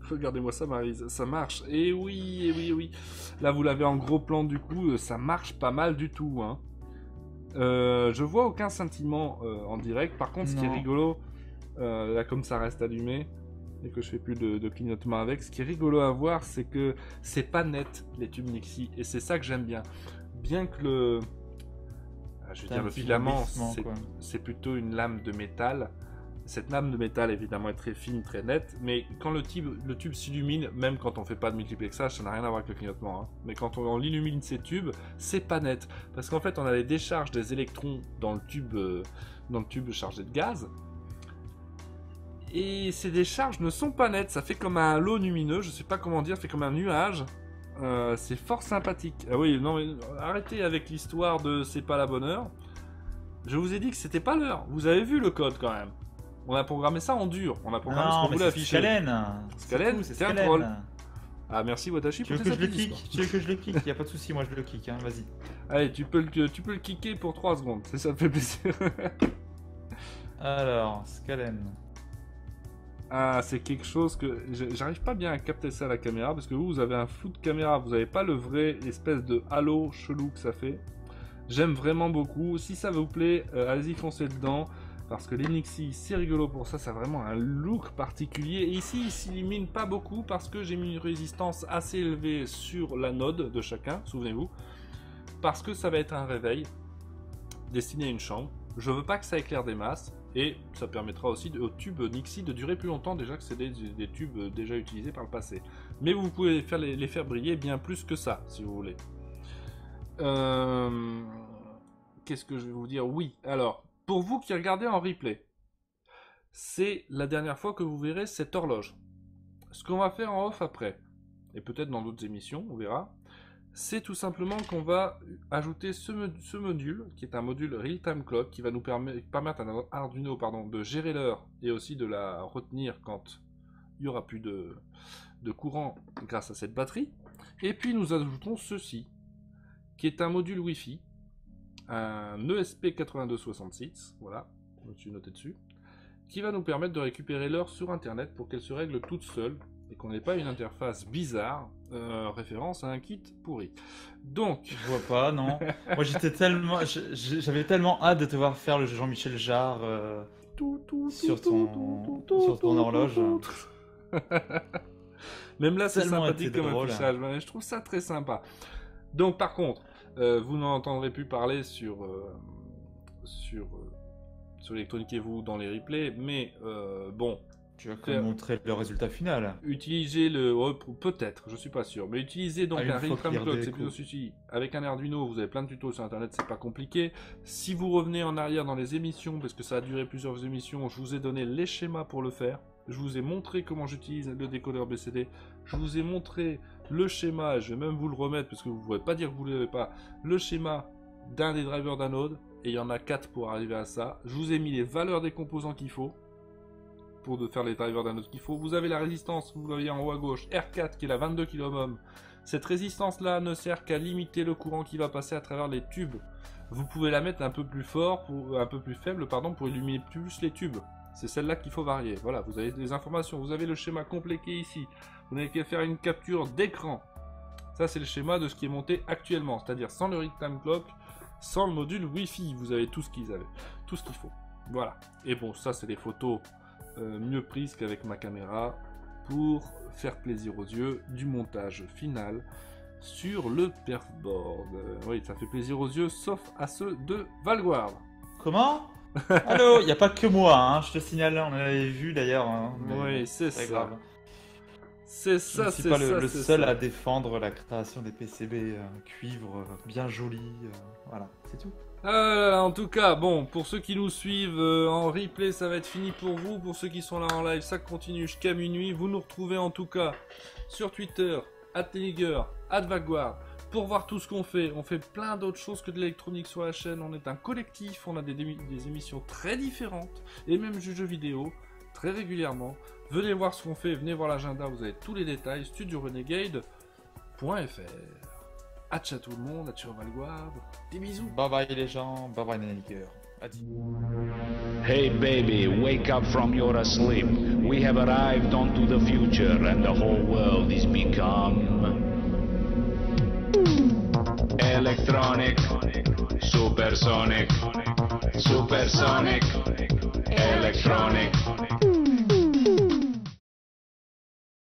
Regardez-moi ça, Maryse, ça marche. Et oui, et oui, et oui. Là, vous l'avez en gros plan, du coup, ça marche pas mal du tout. Hein. Je vois aucun sentiment en direct. Par contre, ce qui est Non. rigolo, là comme ça reste allumé et que je fais plus de clignotement avec, ce qui est rigolo à voir, c'est que c'est pas net les tubes Nixie et c'est ça que j'aime bien. Bien que je veux T'as dire, un le petit filament, vomissement, quoi. c'est plutôt une lame de métal. Cette lame de métal évidemment est très fine, très nette, mais quand le tube s'illumine, même quand on fait pas de multiplexage, ça n'a rien à voir avec le clignotement, hein. Mais quand on illumine ces tubes, c'est pas net, parce qu'en fait on a les décharges des électrons dans le tube chargé de gaz, et ces décharges ne sont pas nettes, ça fait comme un halo lumineux, je sais pas comment dire, ça fait comme un nuage. C'est fort sympathique. Ah oui, non mais arrêtez avec l'histoire de c'est pas la bonne heure. Je vous ai dit que c'était pas l'heure. Vous avez vu le code quand même. On a programmé ça en dur. On a programmé ce Non, qu'on mais voulait c'est afficher. Scalen. Scalen, C'est c'est un Scalen. troll. Ah merci Watashi Tu veux pour que tes je le applaudissements. kick? Tu veux que je le kick? Y a pas de souci, moi je le kick, hein, vas-y. Allez, tu peux le kicker pour 3 secondes. Ça me fait plaisir. Alors, Scalen. Ah, c'est quelque chose que j'arrive pas bien à capter ça à la caméra parce que vous avez un flou de caméra, vous avez pas le vrai espèce de halo chelou que ça fait. J'aime vraiment beaucoup. Si ça vous plaît, allez-y foncez dedans parce que les Nixie c'est rigolo pour ça, ça a vraiment un look particulier. Et ici, il s'illumine pas beaucoup parce que j'ai mis une résistance assez élevée sur l'anode de chacun, souvenez-vous, parce que ça va être un réveil destiné à une chambre. Je veux pas que ça éclaire des masses. Et ça permettra aussi aux tubes Nixie de durer plus longtemps, déjà que c'est des tubes déjà utilisés par le passé. Mais vous pouvez les faire briller bien plus que ça, si vous voulez. Qu'est-ce que je vais vous dire? Oui, alors, pour vous qui regardez en replay, c'est la dernière fois que vous verrez cette horloge. Ce qu'on va faire en off après, et peut-être dans d'autres émissions, on verra, c'est tout simplement qu'on va ajouter ce module, qui est un module Real-Time Clock, qui va nous permettre à notre Arduino de gérer l'heure et aussi de la retenir quand il n'y aura plus de courant grâce à cette batterie. Et puis nous ajoutons ceci, qui est un module Wi-Fi, un ESP8266, voilà, je me suis noté dessus, qui va nous permettre de récupérer l'heure sur Internet pour qu'elle se règle toute seule, et qu'on n'ait pas une interface bizarre, référence à un kit pourri. Donc... Je vois pas, non. Moi j'avais tellement hâte de te voir faire le Jean-Michel Jarre sur ton horloge. Même là c'est Tellement sympathique été comme drôle. affichage, mais je trouve ça très sympa. Donc par contre, vous n'en entendrez plus parler sur Electronique et vous dans les replays, mais bon... Tu vas quand même montrer le résultat final. Utilisez peut-être, je suis pas sûr, mais utilisez donc un Real-Time Clock, c'est plutôt celui-ci. Avec un Arduino, vous avez plein de tutos sur internet, c'est pas compliqué. Si vous revenez en arrière dans les émissions, parce que ça a duré plusieurs émissions, je vous ai donné les schémas pour le faire. Je vous ai montré comment j'utilise le décodeur BCD. Je vous ai montré le schéma, je vais même vous le remettre, parce que vous ne pouvez pas dire que vous ne l'avez pas, le schéma d'un des drivers d'anode, et il y en a 4 pour arriver à ça. Je vous ai mis les valeurs des composants qu'il faut, pour faire les drivers d'anode qu'il faut. Vous avez la résistance, vous voyez en haut à gauche, R4 qui est la 22 kΩ. Cette résistance là ne sert qu'à limiter le courant qui va passer à travers les tubes. Vous pouvez la mettre un peu plus faible pour illuminer plus les tubes. C'est celle-là qu'il faut varier. Voilà, vous avez des informations, vous avez le schéma complet qui est ici. Vous n'avez qu'à faire une capture d'écran. Ça c'est le schéma de ce qui est monté actuellement, c'est-à-dire sans le Real-Time Clock, sans le module Wi-Fi. Vous avez tout ce qu'ils avaient, tout ce qu'il faut. Voilà. Et bon, ça c'est des photos mieux prise qu'avec ma caméra pour faire plaisir aux yeux du montage final sur le perfboard. Oui, ça fait plaisir aux yeux, sauf à ceux de Valguard. Comment? Allô, il n'y a pas que moi, hein, je te signale, on avait vu d'ailleurs. Hein, oui, c'est ça. Grave. C'est ça, c'est pas le seul à défendre la création des PCB cuivre bien jolis. Voilà, c'est tout. En tout cas, bon, pour ceux qui nous suivent en replay, ça va être fini pour vous. Pour ceux qui sont là en live, ça continue jusqu'à minuit. Vous nous retrouvez en tout cas sur Twitter, @Teniger, @Valguard, pour voir tout ce qu'on fait. On fait plein d'autres choses que de l'électronique sur la chaîne. On est un collectif, on a des émissions très différentes, et même du jeu vidéo, très régulièrement. Venez voir ce qu'on fait, venez voir l'agenda, vous avez tous les détails, studiorenegade.fr. Atcha tout le monde, atcha Valguard, des bisous. Bye bye les gens, bye bye Naniker. Adieu. Hey baby, wake up from your sleep. We have arrived onto the future and the whole world is become electronic, supersonic, supersonic, electronic.